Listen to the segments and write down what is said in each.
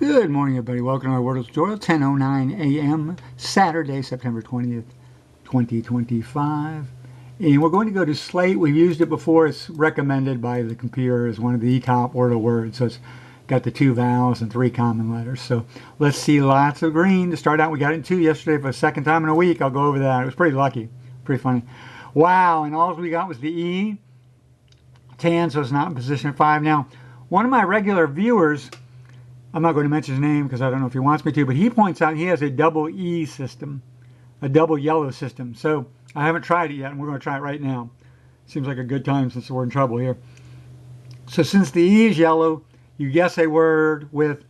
Good morning, everybody. Welcome to our Wordle tutorial, 10:09 a.m., Saturday, September 20th, 2025. And we're going to go to Slate. We've used it before. It's recommended by the computer as one of the top Wordle words. So it's got the 2 vowels and 3 common letters. So let's see lots of green. To start out, we got it in 2 yesterday for the second time in a week. I'll go over that. It was pretty lucky. Pretty funny. Wow, and all we got was the E. Tan, so it's not in position 5. Now, one of my regular viewers, I'm not going to mention his name because I don't know if he wants me to, but he points out he has a double E system, a double yellow system. So I haven't tried it yet, and we're going to try it right now. Seems like a good time since we're in trouble here. So since the E is yellow, you guess a word with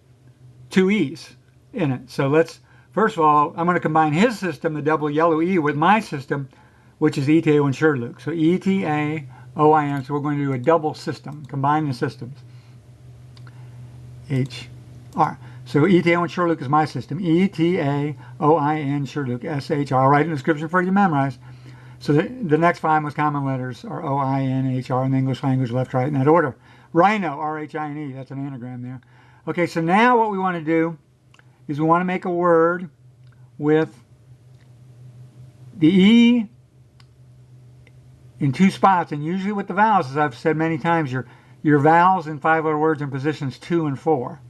2 E's in it. So let's, first of all, I'm going to combine his system, the double yellow E, with my system, which is ETAOIN SHRDLUC. So ETAOIN, so we're going to do a double system, combine the systems. H-R. So ETAOIN SHRDLUC is my system. ETAOIN SHRDLUC, S-H-R. I'll write in the description for you to memorize. So the next 5 most common letters are O-I-N-H-R in the English language, left, right, in that order. Rhino, R-H-I-N-E, that's an anagram there. Okay, so now what we want to do is we want to make a word with the E in 2 spots, and usually with the vowels, as I've said many times, your vowels in 5-letter words in positions 2 and 4.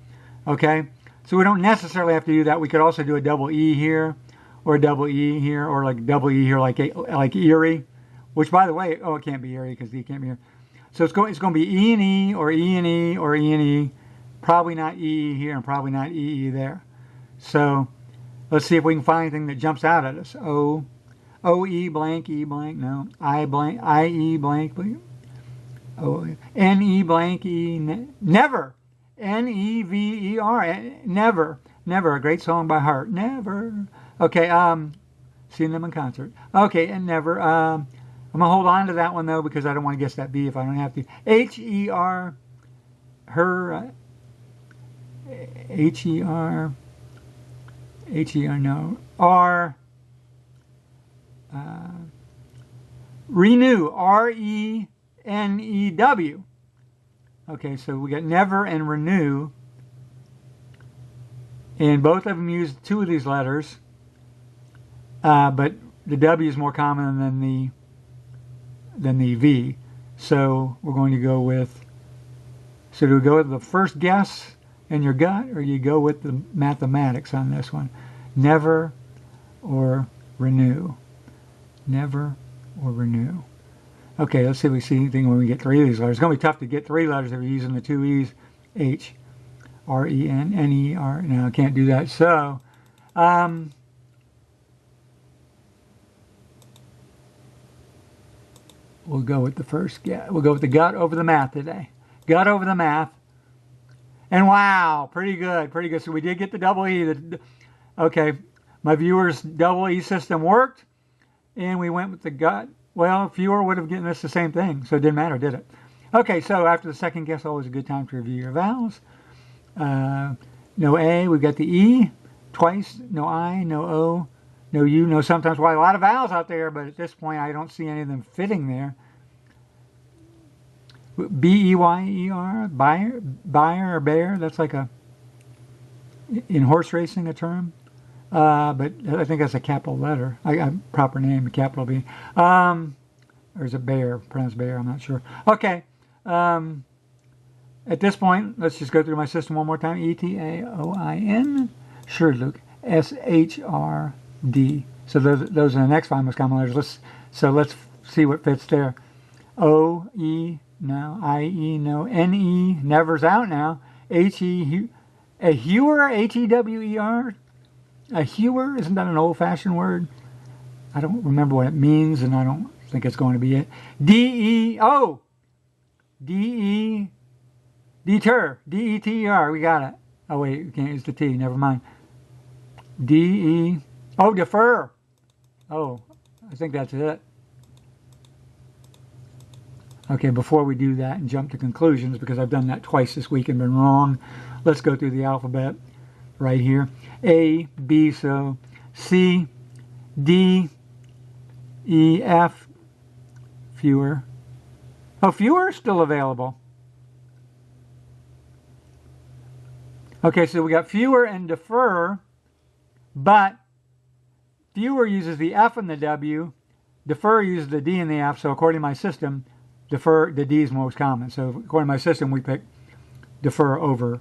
Okay, so we don't necessarily have to do that. We could also do a double E here, or a double E here, or like double E here, like Erie, which, by the way, oh, it can't be Erie because E can't be here. So it's going to be E and E, or E and E, or E and E. Probably not E here, and probably not E there. So let's see if we can find anything that jumps out at us. E blank, no. I blank, I-E blank, N-E blank, E, never. N-E-V-E-R, never. Never, a great song by Heart. Never. Okay, seen them in concert. Okay, and never. I'm going to hold on to that one, though, because I don't want to guess that B if I don't have to. H-E-R, her, H-E-R, no. R, renew, R-E-N-E-W. Okay, so we got never and renew, and both of them use 2 of these letters, but the W is more common than the V. So we're going to go with, so do we go with the first guess in your gut, or you go with the mathematics on this one? Never or renew. Never or renew. Okay, let's see if we see anything when we get 3 of these letters. It's going to be tough to get 3 letters if you're using the 2 E's. H, R, E, N, N, E, R. Now, I can't do that. So, we'll go with the first guess. We'll go with the gut over the math today. Gut over the math. And wow, pretty good, pretty good. So we did get the double E. Okay, my viewer's double E system worked, and we went with the gut. Well, fewer would have given us the same thing, so it didn't matter, did it? Okay, so after the second guess, always a good time to review your vowels. No A, we've got the E twice, no I, no O, no U, no sometimes. Well, a lot of vowels out there, but at this point, I don't see any of them fitting there. B-E-Y-E-R, buyer or bear, that's like in horse racing, a term. But I think that's a capital letter. Proper name, a capital B. Or is it bear? Pronounced bear, I'm not sure. Okay. At this point, let's just go through my system one more time. ETAOIN, SHRDLUC, S-H-R-D. So those are the next 5 most common letters. Let's see what fits there. O-E, no. I-E, no. N-E, never's out now. H-E, a hewer, H-E-W-E-R. A hewer, isn't that an old-fashioned word? I don't remember what it means, and I don't think it's going to be it. D-E-O. D-E, deter, D-E-T-E-R, we got it. Oh, wait, we can't use the T, never mind. D-E, oh, defer. Oh, I think that's it. Okay, before we do that and jump to conclusions, because I've done that twice this week and been wrong, let's go through the alphabet right here. A, B, so C, D, E, F, fewer. Oh, fewer is still available. Okay, so we got fewer and defer, but fewer uses the F and the W, defer uses the D and the F, so according to my system, defer, the D is most common. So according to my system, we pick defer over.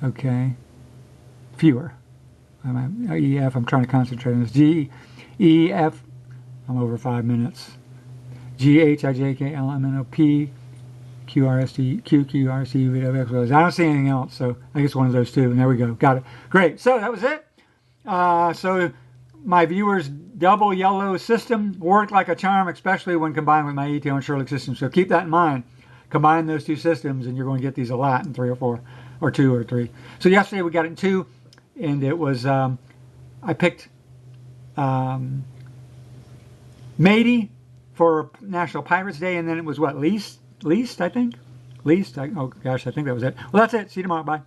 Okay, fewer. EF, I'm trying to concentrate on this. G, E, F, I'm over 5 minutes. G, H, I, J, K, L, M, N, O, P, Q, R, S, T, Q, Q, R, S, T, U, V, W, X, Y, Z. I don't see anything else, so I guess one of those two, and there we go. Got it. Great. So that was it. So my viewer's double yellow system worked like a charm, especially when combined with my ETAOIN SHRDLUC system. So keep that in mind. Combine those two systems, and you're going to get these a lot in 3 or 4, or 2 or 3. So yesterday we got it in 2, and it was, I picked Matey for National Pirates Day, and then it was what, least, I think? Oh gosh, I think that was it. Well, that's it. See you tomorrow. Bye.